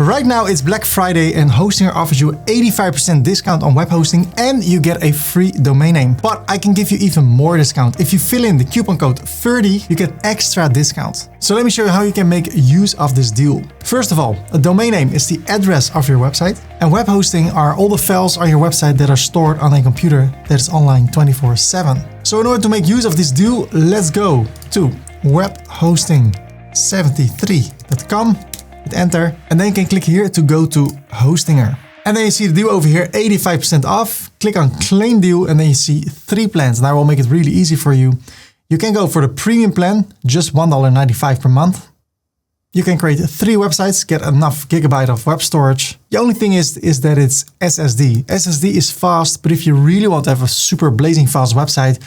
Right now it's Black Friday and Hostinger offers you 85% discount on web hosting and you get a free domain name. But I can give you even more discount. If you fill in the coupon code Ferdy, you get extra discount. So let me show you how you can make use of this deal. First of all, a domain name is the address of your website, and web hosting are all the files on your website that are stored on a computer that is online 24/7. So in order to make use of this deal, let's go to webhosting73.com, hit enter, and then you can click here to go to Hostinger. And then you see the deal over here, 85% off. Click on claim deal and then you see 3 plans. And I will make it really easy for you. You can go for the premium plan, just $1.95 per month. You can create 3 websites, get enough gigabyte of web storage. The only thing is that it's SSD. SSD is fast, but if you really want to have a super blazing fast website,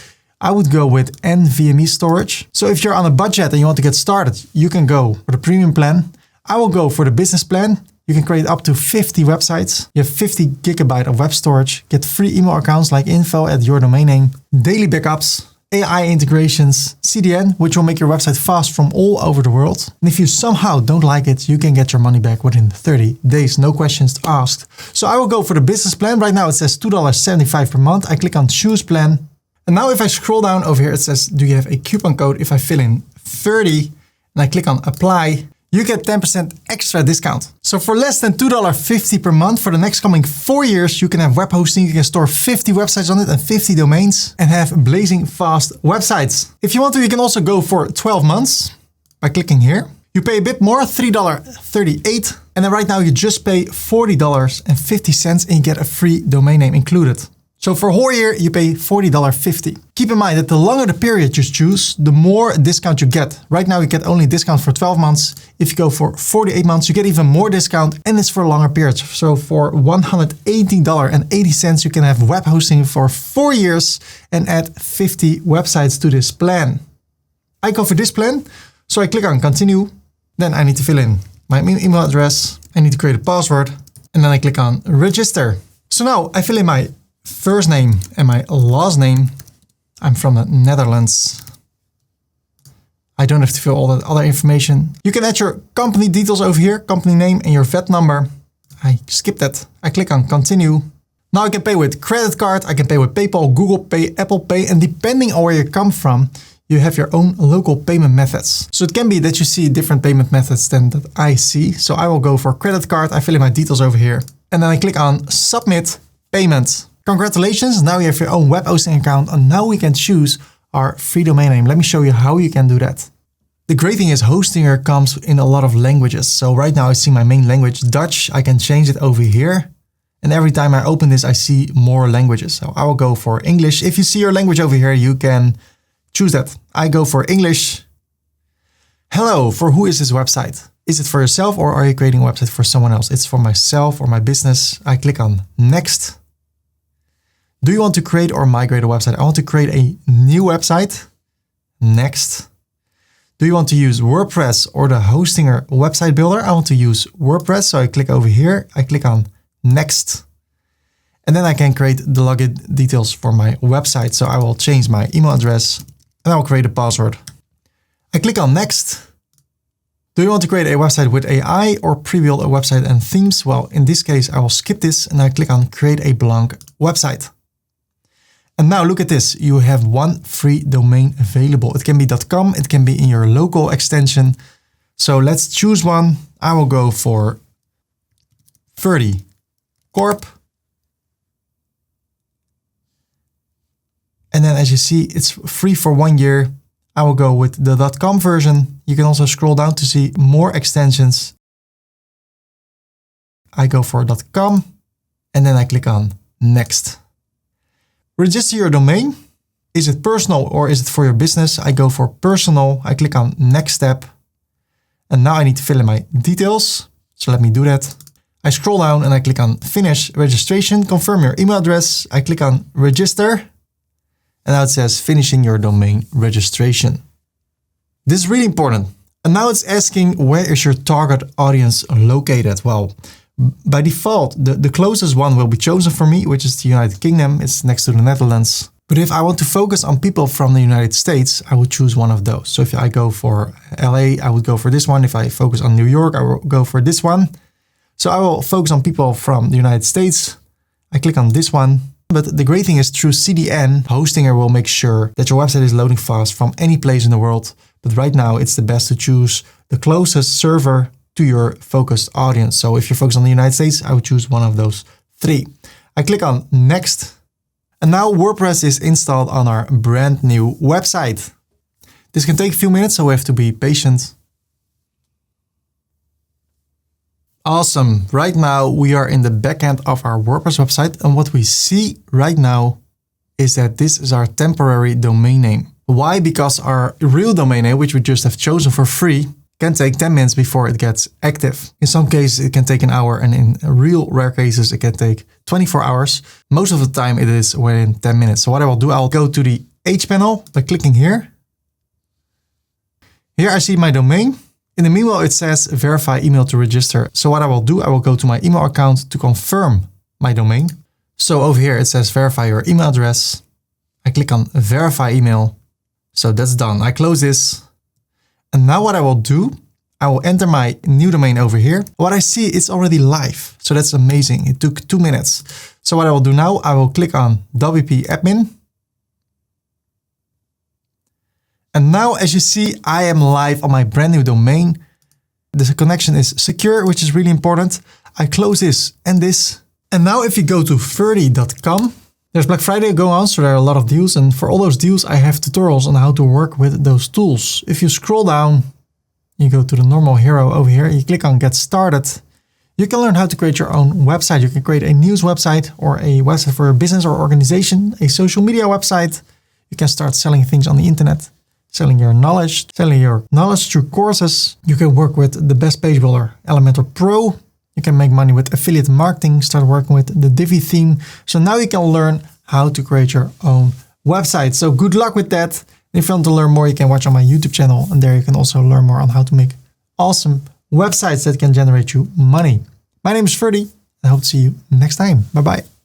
I would go with NVMe storage. So if you're on a budget and you want to get started, you can go for the premium plan. I will go for the business plan. You can create up to 50 websites. You have 50 gigabyte of web storage, get free email accounts like info at your domain name, daily backups, AI integrations, CDN, which will make your website fast from all over the world. And if you somehow don't like it, you can get your money back within 30 days, no questions asked. So I will go for the business plan. Right now it says $2.75 per month. I click on choose plan. And now if I scroll down over here, it says, do you have a coupon code? If I fill in 30 and I click on apply, you get 10% extra discount. So for less than $2.50 per month for the next coming 4 years, you can have web hosting. You can store 50 websites on it and 50 domains and have blazing fast websites. If you want to, you can also go for 12 months by clicking here. You pay a bit more, $3.38. And then right now you just pay $40.50 and you get a free domain name included. So for a whole year, you pay $40.50. Keep in mind that the longer the period you choose, the more discount you get. Right now, you get only discount for 12 months. If you go for 48 months, you get even more discount and it's for a longer period. So for $118.80, you can have web hosting for 4 years and add 50 websites to this plan. I go for this plan. So I click on continue. Then I need to fill in my email address. I need to create a password and then I click on register. So now I fill in my first name and my last name. I'm from the Netherlands. I don't have to fill all that other information. You can add your company details over here, company name and your VAT number. I skip that. I click on continue. Now I can pay with credit card. I can pay with PayPal, Google Pay, Apple Pay, and depending on where you come from, you have your own local payment methods. So it can be that you see different payment methods than that I see. So I will go for credit card. I fill in my details over here and then I click on submit payment. Congratulations, now you have your own web hosting account and now we can choose our free domain name. Let me show you how you can do that. The great thing is Hostinger comes in a lot of languages. So right now I see my main language, Dutch. I can change it over here. And every time I open this, I see more languages. So I will go for English. If you see your language over here, you can choose that. I go for English. Hello, for who is this website? Is it for yourself or are you creating a website for someone else? It's for myself or my business. I click on next. Do you want to create or migrate a website? I want to create a new website. Next. Do you want to use WordPress or the Hostinger website builder? I want to use WordPress. So I click over here. I click on next. And then I can create the login details for my website. So I will change my email address and I will create a password. I click on next. Do you want to create a website with AI or pre-build a website and themes? Well, in this case, I will skip this and I click on create a blank website. And now look at this, you have one free domain available. It can be .com, it can be in your local extension. So let's choose one. I will go for Ferdy Corp. And then as you see, it's free for 1 year. I will go with the .com version. You can also scroll down to see more extensions. I go for .com and then I click on next. Register your domain. Is it personal or is it for your business? I go for personal. I click on next step. And now I need to fill in my details. So let me do that. I scroll down and I click on finish registration. Confirm your email address. I click on register. And now it says finishing your domain registration. This is really important. And now it's asking, where is your target audience located? Well, by default, the closest one will be chosen for me, which is the United Kingdom. It's next to the Netherlands. But if I want to focus on people from the United States, I would choose one of those. So if I go for LA, I would go for this one. If I focus on New York, I will go for this one. So I will focus on people from the United States. I click on this one. But the great thing is through CDN, Hostinger will make sure that your website is loading fast from any place in the world. But right now it's the best to choose the closest server to your focused audience. So if you're focused on the United States, I would choose one of those 3. I click on next. And now WordPress is installed on our brand new website. This can take a few minutes, so we have to be patient. Awesome. Right now we are in the backend of our WordPress website. And what we see right now is that this is our temporary domain name. Why? Because our real domain name, which we just have chosen for free, can take 10 minutes before it gets active. In some cases, it can take an hour, and in real rare cases, it can take 24 hours. Most of the time, it is within 10 minutes. So what I will do, I'll go to the H panel by clicking here. Here I see my domain. In the meanwhile, it says verify email to register. So what I will do, I will go to my email account to confirm my domain. So over here, it says verify your email address. I click on verify email. So that's done. I close this. And now what I will do, I will enter my new domain over here. What I see, it's already live. So that's amazing. It took 2 minutes. So what I will do now, I will click on WP admin. And now, as you see, I am live on my brand new domain. The connection is secure, which is really important. I close this and this. And now if you go to Ferdy.com, there's Black Friday going on, so there are a lot of deals. And for all those deals, I have tutorials on how to work with those tools. If you scroll down, you go to the normal hero over here, you click on Get Started. You can learn how to create your own website. You can create a news website or a website for a business or organization, a social media website. You can start selling things on the internet, selling your knowledge through courses. You can work with the best page builder, Elementor Pro. You can make money with affiliate marketing, start working with the Divi theme. So now you can learn how to create your own website. So good luck with that. If you want to learn more, you can watch on my YouTube channel. And there you can also learn more on how to make awesome websites that can generate you money. My name is Ferdy. I hope to see you next time. Bye-bye.